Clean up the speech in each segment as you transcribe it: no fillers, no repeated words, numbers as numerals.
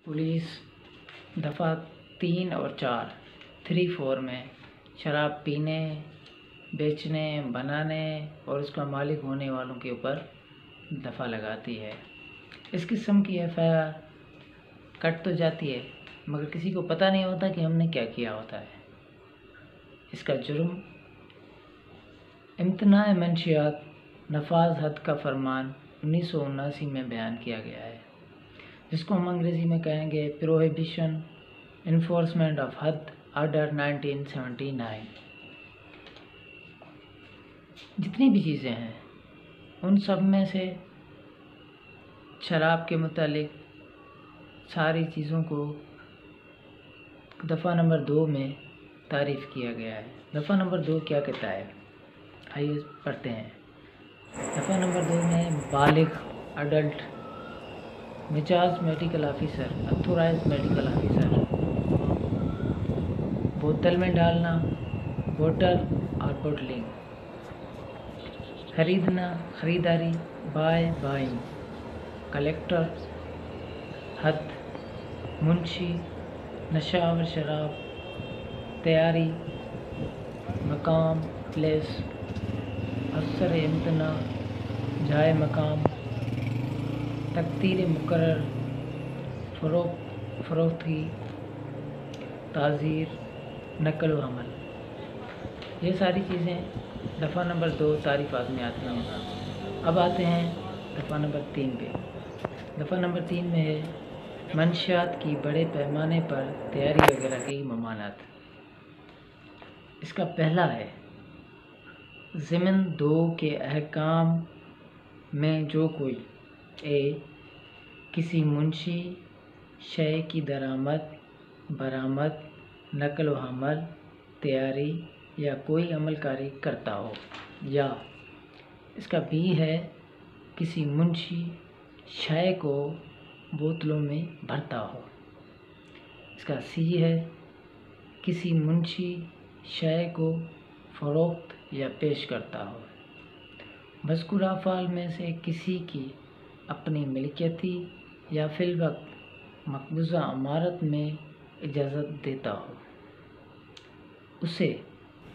Police दफ़ा 3 और 4 3-4 में शराब पीने, बेचने, बनाने और उसका मालिक होने वालों के ऊपर दफ़ा लगाती है। इस किस्म की एफआईआर कट तो जाती है मगर किसी को पता नहीं होता कि हमने क्या किया होता है। इसका जुर्म इम्तनाए मंशियात नफाज हद का फरमान 1979 में बयान किया गया है, जिसको हम अंग्रेज़ी में कहेंगे प्रोहिबिशन इन्फोर्समेंट ऑफ हद ऑर्डर 1979। जितनी भी चीज़ें हैं उन सब में से शराब के मुतालिक सारी चीज़ों को दफ़ा नंबर 2 में तारीफ़ किया गया है। दफ़ा नंबर 2 क्या कहता है, आइए पढ़ते हैं। दफ़ा नंबर 2 में बालिग अडल्ट मिजाज medical officer authorize medical officer बोतल में डालना, बोतल और बोटलिंग, खरीदना, खरीदारी, बाइंग, कलेक्टर, हद, मुंशी, नशा और शराब, तैयारी, मकाम, प्लेस, अफसर इम्तना, जाए मकाम, तकदीर मुकर्रर, फरोख्ती, ताज़ीर, नकल व अमल। ये सारी चीज़ें दफ़ा नंबर 2 तारीफ़ात में आती हैं। अब आते हैं दफ़ा नंबर 3 पे। दफ़ा नंबर 3 में है मंशियात की बड़े पैमाने पर तैयारी वगैरह की ममानात। इसका पहला है ज़िमन 2 के अहकाम में जो कोई किसी मुंशी शय की दरामद, बरामद, नकल व हमल, तैयारी या कोई अमलकारी करता हो, या इसका बी है किसी मुंशी शय को बोतलों में भरता हो। इसका सी है किसी मुंशी शय को फ़रोख्त या पेश करता हो। मज़कूर अफ़आल में से किसी की अपनी मिल्कियती या फिलवक्त मक़बूज़ा इमारत में इजाज़त देता हो, उसे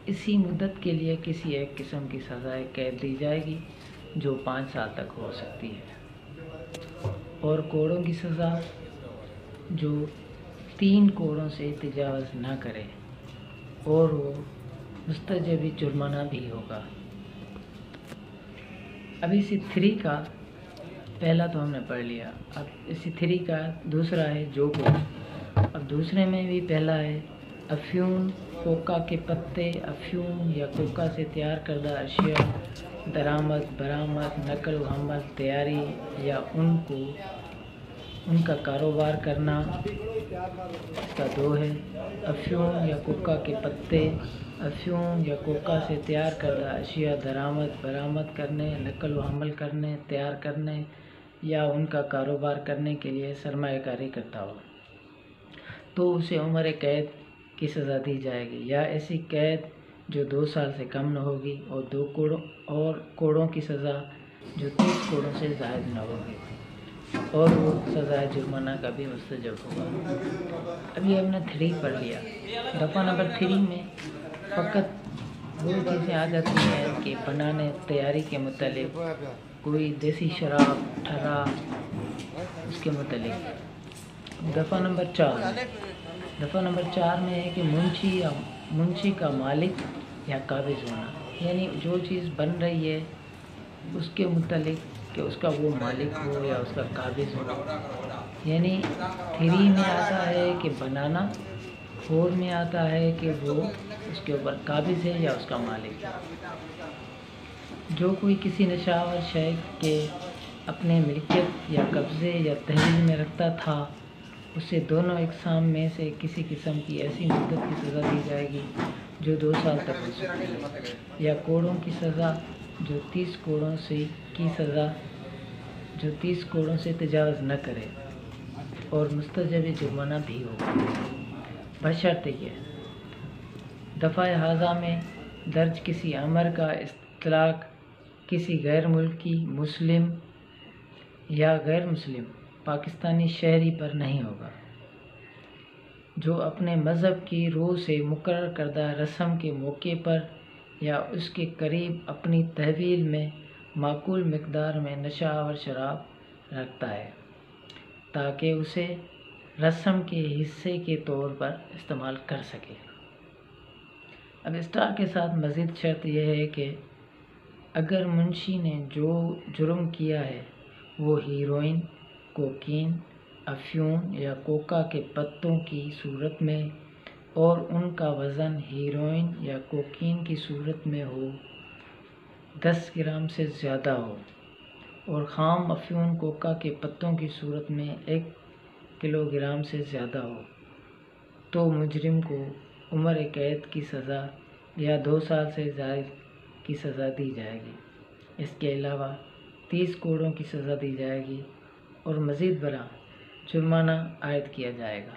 इसी मुद्दत के लिए किसी एक किस्म की सज़ाए कैद दी जाएगी जो 5 साल तक हो सकती है, और कोड़ों की सज़ा जो 3 कोड़ों से तजावज़ ना करे, और वो मुस्तजबी जुर्माना भी होगा। अब इसी 3 का पहला तो हमने पढ़ लिया। अब इसी 3 का दूसरा है जो को। अब दूसरे में भी पहला है अफ्यूम, कोका के पत्ते, अफ्यूम या कोका से तैयार करदा अशिया, दरामद, बरामद, नकल व हमल, तैयारी या उनका कारोबार करना। इसका 2 है अफ्यूम या कोका के पत्ते, अफ्यूम या कोका से तैयार करदा अशिया दरामद, बरामद करने, नकल व हमल करने, तैयार करने या उनका कारोबार करने के लिए सरमायाकारी करता हो, तो उसे उम्र कैद की सज़ा दी जाएगी, या ऐसी कैद जो 2 साल से कम न होगी, और 2 कोड़ों की सज़ा जो 30 कोड़ों से ज़ायद न होगी, और वो सज़ा जुर्माना का भी मुस्तजब होगा। अभी हमने 3 पढ़ लिया। दफ़ा नंबर 3 में फ़कत वो चीज़ें आ जाती हैं कि बनाने, तैयारी के मुतालिक, कोई देसी शराब, ठर्रा, उसके मुतालिक। दफ़ा नंबर 4 में है कि मुंशी का मालिक या काबिज़ होना, यानी जो चीज़ बन रही है उसके मुतालिक कि उसका वो मालिक हो या उसका काबिज़ हो। यानी 3 में आता है कि बनाना, 4 में आता है कि वो उसके ऊपर काबिज़ है या उसका मालिक है। जो कोई किसी नशावर शय के अपने मिल्कियत या कब्ज़े या तहवील में रखता था, उसे दोनों इकसाम में से किसी किस्म की ऐसी मुद्दत की सज़ा दी जाएगी जो 2 साल तक हो सकती है, या कोड़ों की सज़ा जो 30 कोड़ों से की सज़ा जो 30 कोड़ों से तजावज़ न करे, और मुस्तजब जुर्माना भी होगा, बशर्ते ये दफ़ा हाज़ा में दर्ज किसी अमर का इस्तिलाक किसी गैर मुल्की मुस्लिम या गैर मुस्लिम پاکستانی شہری پر نہیں ہوگا جو اپنے مذہب کی روح سے مقرر کردہ رسم کے موقع پر یا اس کے قریب اپنی تحویل میں معقول مقدار میں نشہ آور شراب رکھتا ہے تاکہ اسے رسم کے حصے کے طور پر استعمال کر سکے۔ اب اسٹار کے ساتھ مزید شرط یہ ہے کہ اگر منشی نے جو جرم کیا ہے وہ ہیروئن، کوکین، افیون یا کوکا کے پتوں کی صورت میں اور ان کا وزن ہیروئن یا کوکین کی صورت میں ہو 10 گرام سے زیادہ ہو اور خام افیون کوکا کے پتوں کی صورت میں 1 کلو گرام سے زیادہ ہو تو مجرم کو عمر قید کی سزا یا 2 سال سے زائد کی سزا دی جائے گی۔ اس کے علاوہ 30 کوڑوں کی سزا دی جائے گی اور مزید برآں جرمانہ عائد کیا جائے گا۔